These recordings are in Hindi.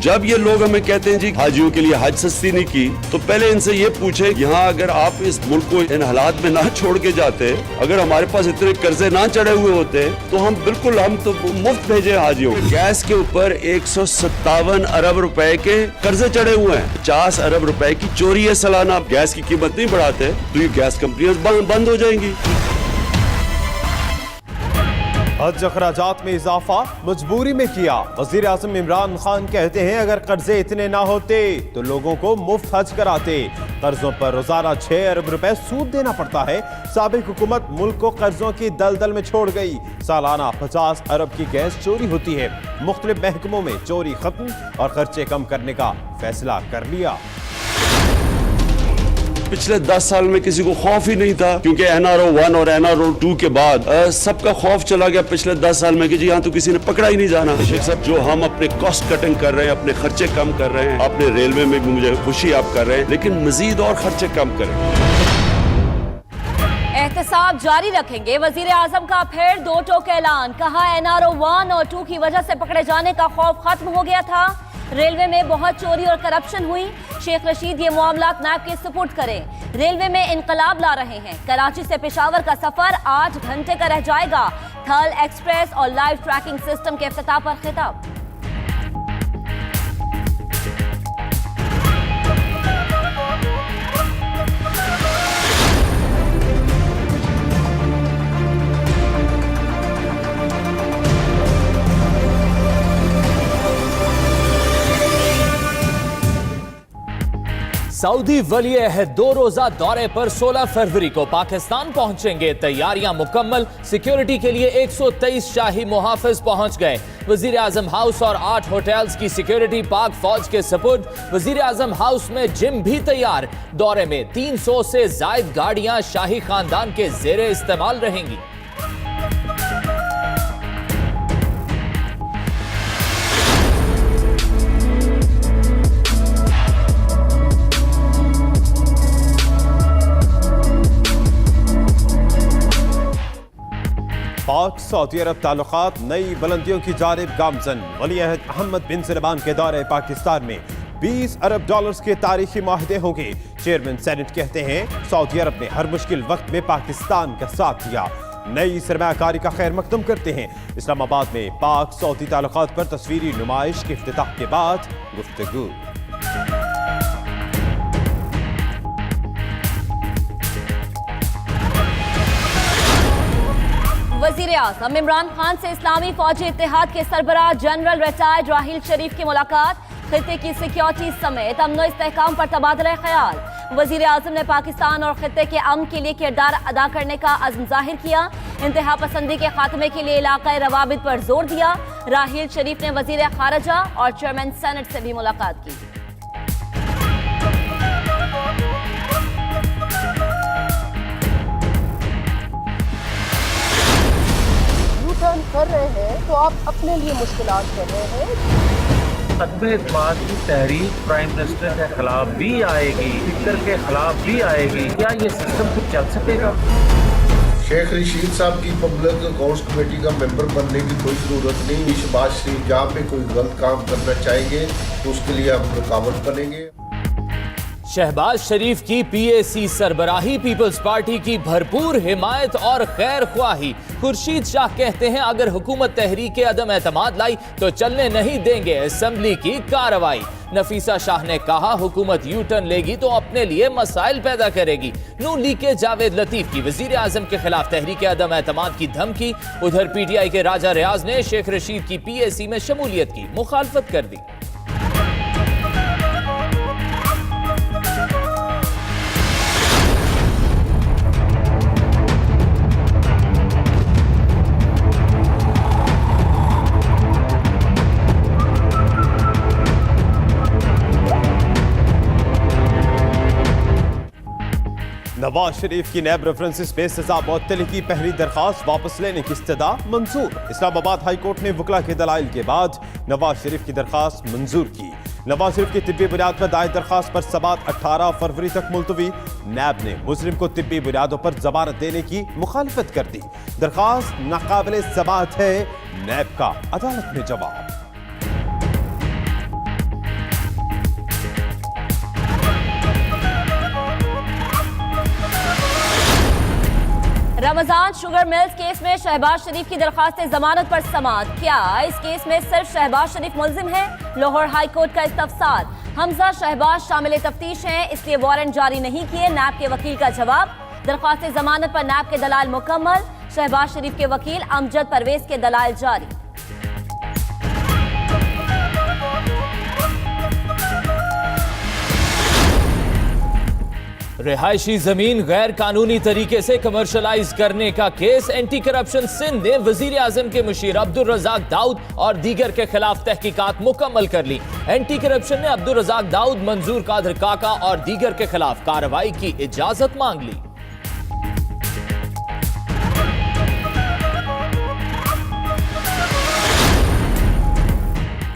जब ये लोग हमें कहते हैं जी हाजियों के लिए हज सस्ती नहीं की, तो पहले इनसे ये पूछे, यहाँ अगर आप इस मुल्क को इन हालात में ना छोड़ के जाते, अगर हमारे पास इतने कर्जे ना चढ़े हुए होते, तो हम तो मुफ्त भेजे हाजियों। गैस के ऊपर 157 अरब रुपए के कर्जे चढ़े हुए हैं, 50 अरब रुपए की चोरी है सालाना। गैस की कीमत नहीं बढ़ाते तो ये गैस कंपनियां बंद हो जाएंगी। हज अखराजात में इजाफा मजबूरी में किया। वजीर आजम इमरान खान कहते हैं अगर कर्जे इतने ना होते तो लोगों को मुफ्त हज कराते। कर्जों पर रोजाना 6 अरब रुपए सूद देना पड़ता है। साबिक हुकूमत मुल्क को कर्जों की दलदल में छोड़ गई। सालाना 50 अरब की गैस चोरी होती है। मुख्तलिफ महकमों में चोरी खत्म और खर्चे कम करने का फैसला कर लिया। पिछले 10 साल में किसी को खौफ ही नहीं था, क्योंकि NRO 1 और NRO 2 के बाद सबका खौफ चला गया पिछले 10 साल में कि जी यहाँ तो किसी ने पकड़ा ही नहीं जाना। शेख साहब, जो हम अपने कॉस्ट कटिंग कर रहे हैं, अपने खर्चे कम कर रहे हैं, अपने रेलवे में भी मुझे खुशी आप कर रहे हैं, लेकिन मजीद और खर्चे कम करें। एहतसाब जारी रखेंगे। वजीर आजम का फिर दो टोक ऐलान। कहा NRO 1 और 2 की वजह से पकड़े जाने का खौफ खत्म हो गया था। रेलवे में बहुत चोरी और करप्शन हुई। शेख रशीद ये मामलात नायब के सुपुर्द करें। रेलवे में इनकलाब ला रहे हैं। कराची से पेशावर का सफर 8 घंटे का रह जाएगा। थर्ल एक्सप्रेस और लाइव ट्रैकिंग सिस्टम के इफ्तिताह पर खिताब। सऊदी वली अहद 2 रोजा दौरे पर 16 फरवरी को पाकिस्तान पहुंचेंगे। तैयारियां मुकम्मल। सिक्योरिटी के लिए 123 शाही मुहाफिज पहुंच गए। वजीर आजम हाउस और 8 होटल्स की सिक्योरिटी पाक फौज के सपुर्द। वजीर आजम हाउस में जिम भी तैयार। दौरे में 300 से जायद गाड़ियां शाही खानदान के जेरे इस्तेमाल रहेंगी। पाक सऊदी अरब ताल्लुकात नई बुलंदियों की जानिब गामजन। वली अहद मोहम्मद बिन सलमान के दौरे पाकिस्तान में 20 अरब डॉलर्स के तारीखी माहदे होंगे। चेयरमैन सेनेट कहते हैं सऊदी अरब ने हर मुश्किल वक्त में पाकिस्तान का साथ दिया। नई सरमायाकारी का खैर मकदम करते हैं। इस्लामाबाद में पाक सऊदी ताल्लुकात पर तस्वीरी नुमाइश के इफ्तिताह के बाद गुफ्तगू। वजीर आज़म इमरान खान से इस्लामी फौजी इत्तेहाद के सरबराह जनरल रिटायर्ड राहील शरीफ की मुलाकात। खित्ते की सिक्योरिटी समेत अमन इस्तेहकाम पर तबादला ख्याल। वजीर आज़म ने पाकिस्तान और खित्ते के अमन के लिए किरदार अदा करने का अज़्म जाहिर किया। इंतहा पसंदी के खात्मे के लिए इलाकाई रवाबित पर जोर दिया। राहील शरीफ ने वजीर खारजा और चेयरमैन सेनेट से भी मुलाकात की। कर रहे हैं तो आप अपने लिए मुश्किलात कर रहे हैं। अदम-ए-एतमाद की तहरीक प्राइम मिनिस्टर के खिलाफ भी आएगी, स्पीकर के खिलाफ भी आएगी। क्या ये सिस्टम कुछ चल सकेगा? शेख रशीद साहब की पब्लिक अकाउंट्स कमेटी का मेंबर बनने की कोई जरूरत नहीं। शहबाज शरीफ जहाँ पे कोई गलत काम करना चाहेंगे तो उसके लिए हम रुकावट बनेंगे। शहबाज शरीफ की PAC सरबराही पीपल्स पार्टी की भरपूर हिमायत और खैर ख्वाही। खुर्शीद शाह कहते हैं अगर हुकूमत तहरीक अदम एतमाद लाई तो चलने नहीं देंगे असेंबली की कार्रवाई। नफीसा शाह ने कहा हुकूमत यू टर्न लेगी तो अपने लिए मसाइल पैदा करेगी। नून लीग के जावेद लतीफ की वजीर आजम के खिलाफ तहरीक अदम एतमाद की धमकी। उधर PTI के राजा रियाज ने शेख रशीद की PAC में शमूलियत की मुखालफत कर दी। नवाज शरीफ की नैब रेफरेंसेस में सजा मुअत्तली की पहली दरखास्त वापस लेने की इस्तदा मंजूर। इस्लामाबाद हाई कोर्ट ने वकला के दलाइल के बाद नवाज शरीफ की दरखास्त मंजूर की। नवाज शरीफ की तिब्बी बुनियाद पर दायर दरखास्त पर समाअत 18 फरवरी तक मुलतवी। नैब ने मुजरिम को तिब्बी बुनियादों पर जमानत देने की मुखालफत कर दी। दरखास्त नाकाबिले समाअत है, नैब का अदालत में जवाब। रमजान शुगर मिल्स केस में शहबाज शरीफ की दरखास्त जमानत पर समाअत। क्या इस केस में सिर्फ शहबाज शरीफ मुलजिम है? लाहौर हाई कोर्ट का इस्तफसार। हमजा शहबाज शामिल तफ्तीश हैं, इसलिए वारंट जारी नहीं किए। नैब के वकील का जवाब। दरखास्त जमानत पर नैब के दलाल मुकम्मल। शहबाज शरीफ के वकील अमजद परवेज के दलाल जारी। रिहायशी जमीन गैर कानूनी तरीके से कमर्शलाइज करने का केस। एंटी करप्शन सिंध ने वजीर आजम के मुशीर अब्दुल रज़ाक दाऊद और दीगर के खिलाफ तहकीकात मुकम्मल कर ली। एंटी करप्शन ने अब्दुल रज़ाक दाऊद, मंजूर कादर काका और दीगर के खिलाफ कार्रवाई की इजाजत मांग ली।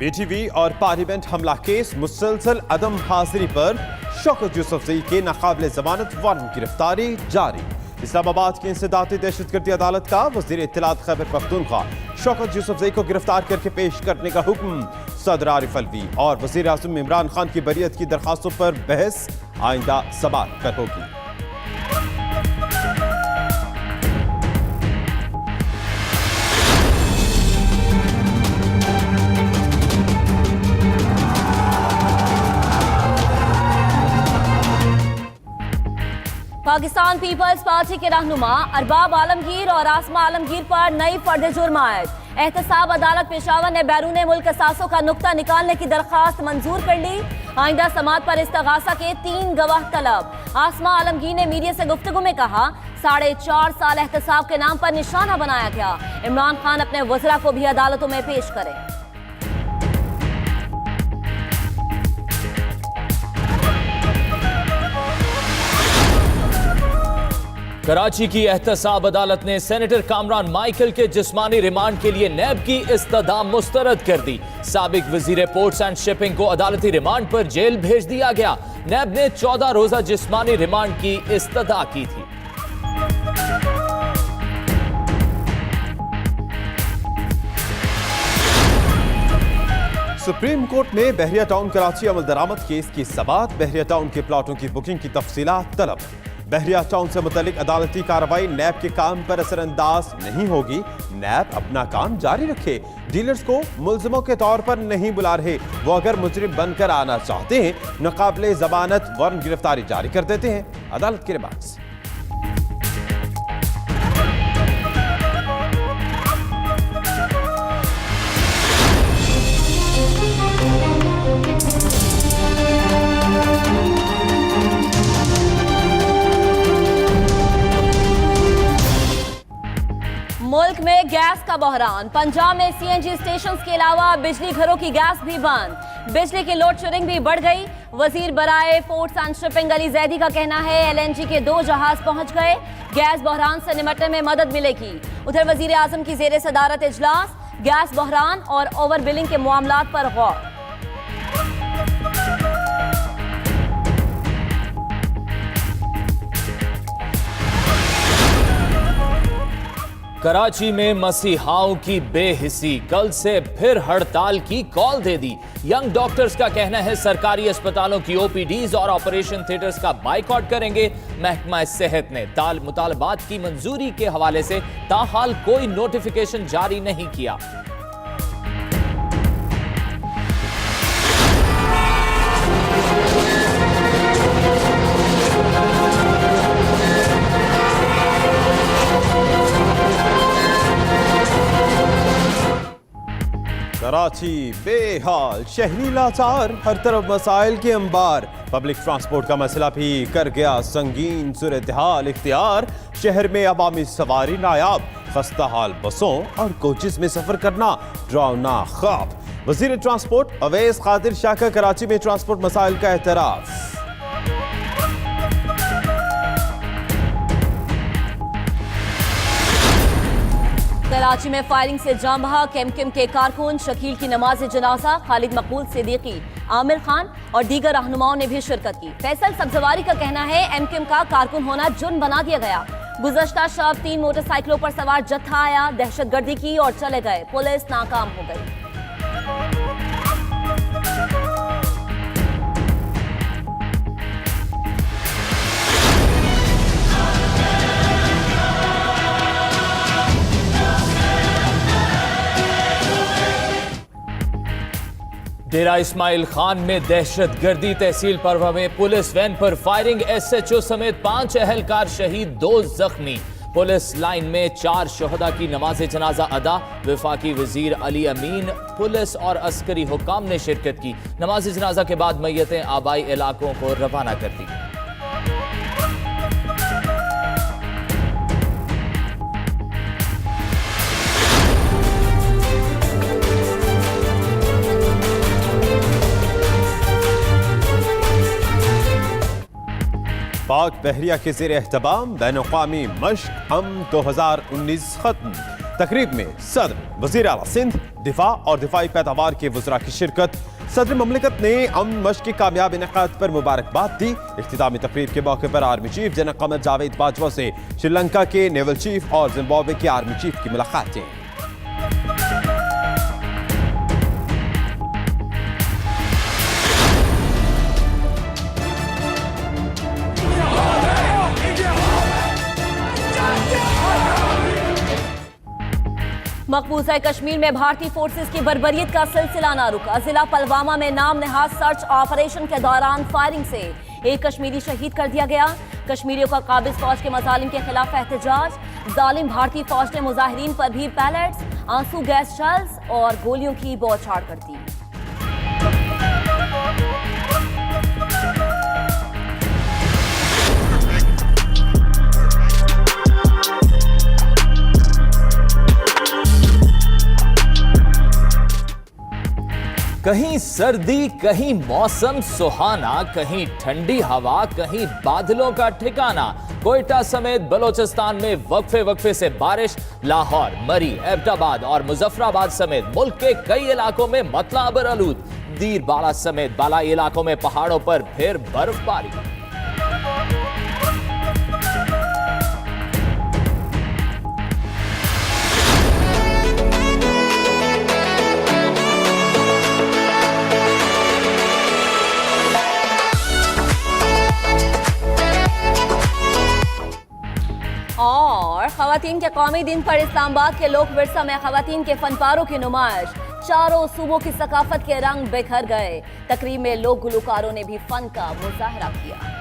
पीटीवी और पार्लियामेंट हमला केस मुसलसल अदम हाजिरी पर शौकत यूसुफजई के नाकाबिले जमानत वारंट गिरफ्तारी जारी। इस्लामाबाद की इंसदाती दहशतगर्दी अदालत का वजीर इत्तलात खैबर पख्तूनख्वा शौकत यूसुफजई को गिरफ्तार करके पेश करने का हुक्म। सदर आरिफ अलवी और वजीर आजम इमरान खान की बरियत की दरखास्तों पर बहस आइंदा समाअत पर होगी। पाकिस्तान पीपल्स पार्टी के रहनुमा अरबाब आलमगीर और आसमा आलमगीर पर नई फर्द जुर्म आयद। एहतसाब अदालत पेशावर ने बैरून मुल्क कसासों का नुक्ता निकालने की दरखास्त मंजूर कर ली। आइंदा समाअत पर इस्तगासा के 3 गवाह तलब। आसमा आलमगीर ने मीडिया से गुफ्तगू में कहा, 4.5 साल एहतसाब के नाम पर निशाना बनाया गया। इमरान खान अपने वज़रा को भी अदालतों में पेश करें। कराची की एहतसाब अदालत ने सेनेटर कामरान माइकल के जिस्मानी रिमांड के लिए नैब की इस्तदा मुस्तरद कर दी। साबिक वजीर पोर्ट्स एंड शिपिंग को अदालती रिमांड पर जेल भेज दिया गया। नैब ने 14 रोजा जिस्मानी रिमांड की इस्तदा की थी। सुप्रीम कोर्ट में बहरिया टाउन कराची अमल दरामद केस की समाअत। बहरिया टाउन के प्लाटों की बुकिंग की तफसीलात तलब। बहरिया टाउन से मुतल्लिक अदालती कार्रवाई नैब के काम पर असरअंदाज नहीं होगी। नैब अपना काम जारी रखे। डीलर्स को मुल्जिमों के तौर पर नहीं बुला रहे। वो अगर मुजरिम बनकर आना चाहते हैं, नाकाबिले जमानत वारंट गिरफ्तारी जारी कर देते हैं। अदालत के रिमांड्स। मुल्क में गैस का बहरान। पंजाब में सीएनजी स्टेशन के अलावा बिजली घरों की गैस भी बंद। बिजली की लोड शेडिंग भी बढ़ गई। वजीर बराए ports and shipping Ali Zaidi का कहना है, एलएनजी के 2 जहाज पहुंच गए। गैस बहरान से निपटने में मदद मिलेगी। उधर वजीर आजम की जेर सदारत इजलास। गैस बहरान और ओवर बिलिंग के मामलात पर गौर। कराची में मसीहाओं की बेहिसी। कल से फिर हड़ताल की कॉल दे दी। यंग डॉक्टर्स का कहना है सरकारी अस्पतालों की ओपीडीज और ऑपरेशन थिएटर्स का बाइकआउट करेंगे। महकमा सेहत ने मुतालबात की मंजूरी के हवाले से ताहाल कोई नोटिफिकेशन जारी नहीं किया। कराची बेहाल, शहरी लाचार, हर तरफ मसाइल के अंबार। पब्लिक ट्रांसपोर्ट का मसला भी कर गया संगीन सूरत हाल इख्तियार। शहर में अवामी सवारी नायाब, खस्ता हाल बसों और कोचेस में सफर करना डरावना ख्वाब। वजीर ट्रांसपोर्ट अवैस कादिर शाह का कराची में ट्रांसपोर्ट मसाइल का एतराफ। कराची में फायरिंग से जाम बहा केमकेम के कारकुन शकील की नमाज जनाजा। खालिद मकबूल सिद्दीकी, आमिर खान और दीगर रहनुमाओं ने भी शिरकत की। फैसल सब्जवारी का कहना है एमकेम का कारकुन होना जुर्म बना दिया गया। गुज़श्ता शब 3 मोटरसाइकिलों पर सवार जत्था आया, दहशतगर्दी की और चले गए। पुलिस नाकाम हो गई। डेरा इस्माइल खान में दहशतगर्दी, तहसील परवा में पुलिस वैन पर फायरिंग, SHO समेत 5 अहलकार शहीद, 2 जख्मी। पुलिस लाइन में 4 शहदा की नमाज जनाजा अदा। वफाकी वजीर अली अमीन, पुलिस और अस्करी हुकाम ने शिरकत की। नमाज जनाजा के बाद मैयतें आबाई इलाकों को रवाना कर दी। पाक बहरिया के ज़ेर एहतमाम बैनुक़वामी मश्क अमन 2019 खत्म। तकरीब में सदर, वज़ीर आला सिंध, दिफा और दिफाई पैदावार के वज़रा की शिरकत। सदर ममलिकत ने अमन मश्क की कामयाब इनेकाद पर मुबारकबाद दी। इख्तितामी तकरीब के मौके पर army chief general Qamar Javed Bajwa से श्रीलंका के नेवल चीफ और जिम्बाब्वे के आर्मी चीफ की मुलाकातें। मकबूजा कश्मीर में भारतीय फोर्सेस की बर्बरियत का सिलसिला ना रुका। जिला पलवामा में नाम नहाद सर्च ऑपरेशन के दौरान फायरिंग से एक कश्मीरी शहीद कर दिया गया। कश्मीरियों का काबिज फौज के मजालिम के खिलाफ एहतजाज। जालिम भारतीय फौज ने मुजाहिरीन पर भी पैलेट्स, आंसू गैस शेल्स और गोलियों की बौछार कर दी। कहीं सर्दी, कहीं मौसम सुहाना, कहीं ठंडी हवा, कहीं बादलों का ठिकाना। कोयटा समेत बलोचिस्तान में वक्फे वक्फे से बारिश। लाहौर, मरी, एबटाबाद और मुजफ्फराबाद समेत मुल्क के कई इलाकों में मतला अबर आलूद। दीर बाला समेत बालाई इलाकों में पहाड़ों पर फिर बर्फबारी। और खवातीन के कौमी दिन पर इस्लामाबाद के लोक विरसा में खवातीन के फनपारों की नुमाइश। चारों सूबों की सकाफत के रंग बिखर गए। तकरीब में लोक गुलकारों ने भी फन का मुजाहरा किया।